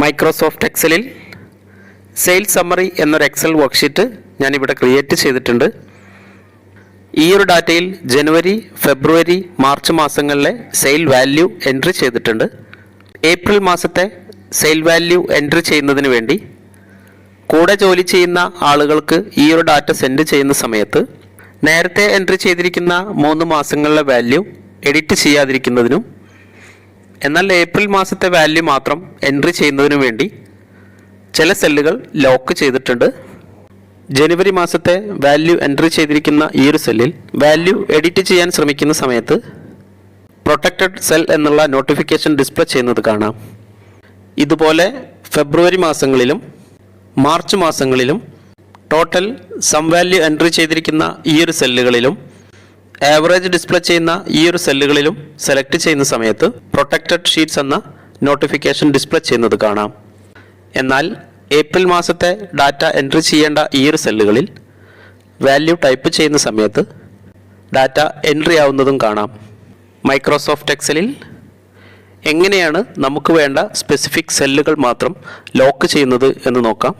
Microsoft എക്സലിൽ sales summary എന്നൊരു Excel worksheet ഞാനിവിടെ create ചെയ്തിട്ടുണ്ട്. ഈ ഒരു ഡാറ്റയിൽ ജനുവരി, ഫെബ്രുവരി, മാർച്ച് മാസങ്ങളിലെ സെയിൽ വാല്യൂ എൻട്രി ചെയ്തിട്ടുണ്ട്. ഏപ്രിൽ മാസത്തെ സെയിൽ വാല്യൂ എൻട്രി ചെയ്യുന്നതിന് വേണ്ടി കൂടെ ജോലി ചെയ്യുന്ന ആളുകൾക്ക് ഈ ഒരു ഡാറ്റ സെൻഡ് ചെയ്യുന്ന സമയത്ത് നേരത്തെ എൻട്രി ചെയ്തിരിക്കുന്ന 3 മാസങ്ങളിലെ വാല്യൂ എഡിറ്റ് ചെയ്യാതിരിക്കുന്നതിനും എന്നാൽ ഏപ്രിൽ മാസത്തെ വാല്യൂ മാത്രം എൻട്രി ചെയ്യുന്നതിനു വേണ്ടി ചില സെല്ലുകൾ ലോക്ക് ചെയ്തിട്ടുണ്ട്. ജനുവരി മാസത്തെ വാല്യൂ എൻട്രി ചെയ്തിരിക്കുന്ന ഈ ഒരു സെല്ലിൽ വാല്യൂ എഡിറ്റ് ചെയ്യാൻ ശ്രമിക്കുന്ന സമയത്ത് പ്രൊട്ടക്റ്റഡ് സെൽ എന്നുള്ള നോട്ടിഫിക്കേഷൻ ഡിസ്പ്ലേ ചെയ്യുന്നത് കാണാം. ഇതുപോലെ ഫെബ്രുവരി മാസങ്ങളിലും മാർച്ച് മാസങ്ങളിലും ടോട്ടൽ സം വാല്യൂ എൻട്രി ചെയ്തിരിക്കുന്ന ഈ ഒരു സെല്ലുകളിലും ആവറേജ് ഡിസ്പ്ലേ ചെയ്യുന്ന ഈ ഒരു സെല്ലുകളിലും സെലക്ട് ചെയ്യുന്ന സമയത്ത് പ്രൊട്ടക്റ്റഡ് ഷീറ്റ്സ് എന്ന നോട്ടിഫിക്കേഷൻ ഡിസ്പ്ലേ ചെയ്യുന്നത് കാണാം. എന്നാൽ ഏപ്രിൽ മാസത്തെ ഡാറ്റ എൻട്രി ചെയ്യേണ്ട ഈ ഒരു സെല്ലുകളിൽ വാല്യൂ ടൈപ്പ് ചെയ്യുന്ന സമയത്ത് ഡാറ്റ എൻട്രി ആവുന്നതും കാണാം. മൈക്രോസോഫ്റ്റ് എക്സലിൽ എങ്ങനെയാണ് നമുക്ക് വേണ്ട സ്പെസിഫിക് സെല്ലുകൾ മാത്രം ലോക്ക് ചെയ്യുന്നത് എന്ന് നോക്കാം.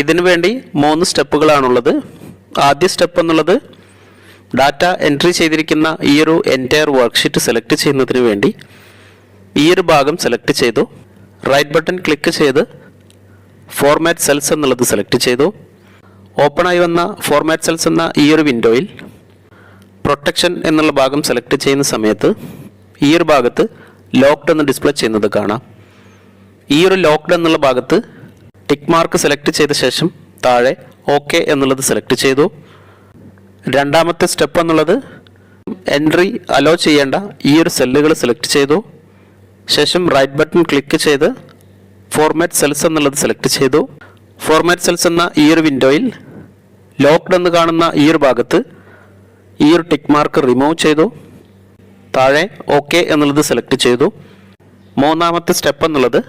ഇതിനു വേണ്ടി 3 സ്റ്റെപ്പുകളാണുള്ളത്. ആദ്യ സ്റ്റെപ്പ് എന്നുള്ളത് ഡാറ്റ എൻട്രി ചെയ്തിരിക്കുന്ന ഈ ഒരു എൻറ്റയർ വർക്ക്ഷീറ്റ് സെലക്ട് ചെയ്യുന്നതിന് വേണ്ടി ഈ ഒരു ഭാഗം സെലക്ട് ചെയ്തു. റൈറ്റ് ബട്ടൺ ക്ലിക്ക് ചെയ്ത് ഫോർമാറ്റ് സെൽസ് എന്നുള്ളത് സെലക്ട് ചെയ്തു. ഓപ്പണായി വന്ന ഫോർമാറ്റ് സെൽസ് എന്ന ഈ ഒരു വിൻഡോയിൽ പ്രൊട്ടക്ഷൻ എന്നുള്ള ഭാഗം സെലക്ട് ചെയ്യുന്ന സമയത്ത് ഈ ഒരു ഭാഗത്ത് ലോക്ക്ഡ് എന്ന് ഡിസ്പ്ലേ ചെയ്യുന്നത് കാണാം. ഈ ഒരു ലോക്ക്ഡ് എന്നുള്ള ഭാഗത്ത് ടിക്ക് മാർക്ക് സെലക്ട് ചെയ്ത ശേഷം താഴെ ഓക്കെ എന്നുള്ളത് സെലക്ട് ചെയ്തു. രണ്ടാമത്തെ സ്റ്റെപ്പ് എന്നുള്ളത് എൻട്രി അലോ ചെയ്യേണ്ട ഈ ഒരു സെല്ലുകൾ സെലക്ട് ചെയ്തു. ശേഷം റൈറ്റ് ബട്ടൺ ക്ലിക്ക് ചെയ്ത് ഫോർമാറ്റ് സെൽസ് എന്നുള്ളത് സെലക്ട് ചെയ്തു. ഫോർമാറ്റ് സെൽസ് എന്ന ഈ ഒരു വിൻഡോയിൽ ലോക്ക്ഡ് എന്ന് കാണുന്ന ഈ ഒരു ഭാഗത്ത് ഈ ഒരു ടിക്ക് മാർക്ക് റിമൂവ് ചെയ്തു. താഴെ ഓക്കെ എന്നുള്ളത് സെലക്ട് ചെയ്തു. മൂന്നാമത്തെ സ്റ്റെപ്പ് എന്നുള്ളത്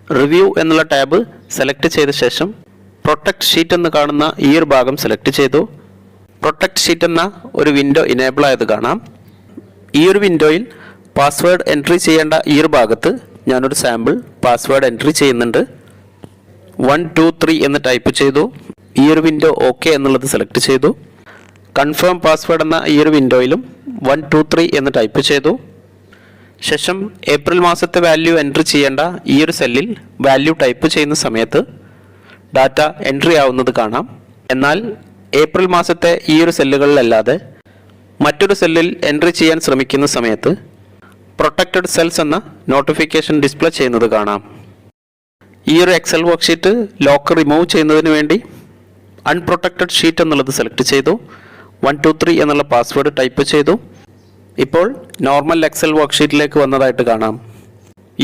റിവ്യൂ എന്നുള്ള ടാബ് സെലക്ട് ചെയ്ത ശേഷം പ്രൊട്ടക്ട് ഷീറ്റ് എന്ന് കാണുന്ന ഈ ഒരു ഭാഗം സെലക്ട് ചെയ്തു. പ്രൊട്ടക്ട് ഷീറ്റ് എന്ന ഒരു വിൻഡോ ഇനേബിൾ ആയത് കാണാം. ഈ ഒരു വിൻഡോയിൽ പാസ്വേഡ് എൻട്രി ചെയ്യേണ്ട ഈ ഒരു ഭാഗത്ത് ഞാനൊരു സാമ്പിൾ പാസ്വേഡ് എൻട്രി ചെയ്യുന്നുണ്ട്. 123 എന്ന് ടൈപ്പ് ചെയ്തു. ഈ ഒരു വിൻഡോ ഓക്കെ എന്നുള്ളത് സെലക്ട് ചെയ്തു. കൺഫേം പാസ്വേഡ് എന്ന ഈ ഒരു വിൻഡോയിലും 123 എന്ന് ടൈപ്പ് ചെയ്തു. ശേഷം ഏപ്രിൽ മാസത്തെ വാല്യൂ എൻട്രി ചെയ്യേണ്ട ഈ ഒരു സെല്ലിൽ വാല്യൂ ടൈപ്പ് ചെയ്യുന്ന സമയത്ത് ഡാറ്റ എൻട്രി ആവുന്നത് കാണാം. എന്നാൽ ഏപ്രിൽ മാസത്തെ ഈ ഒരു സെല്ലുകളിലല്ലാതെ മറ്റൊരു സെല്ലിൽ എൻട്രി ചെയ്യാൻ ശ്രമിക്കുന്ന സമയത്ത് പ്രൊട്ടക്റ്റഡ് സെൽസ് എന്ന നോട്ടിഫിക്കേഷൻ ഡിസ്പ്ലേ ചെയ്യുന്നത് കാണാം. ഈ ഒരു എക്സൽ വർക്ക്ഷീറ്റ് ലോക്ക് റിമൂവ് ചെയ്യുന്നതിന് വേണ്ടി അൺപ്രൊട്ടക്റ്റഡ് ഷീറ്റ് എന്നുള്ളത് സെലക്ട് ചെയ്തു. 123 എന്നുള്ള പാസ്വേഡ് ടൈപ്പ് ചെയ്തു. ഇപ്പോൾ നോർമൽ എക്സൽ വർക്ക്ഷീറ്റിലേക്ക് വന്നതായിട്ട് കാണാം.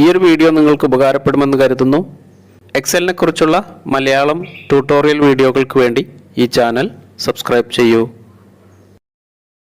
ഈ ഒരു വീഡിയോ നിങ്ങൾക്ക് ഉപകാരപ്പെടുമെന്ന് കരുതുന്നു. എക്സലിനെ കുറിച്ചുള്ള മലയാളം ട്യൂട്ടോറിയൽ വീഡിയോകൾക്ക് വേണ്ടി ഈ ചാനൽ സബ്സ്ക്രൈബ് ചെയ്യൂ.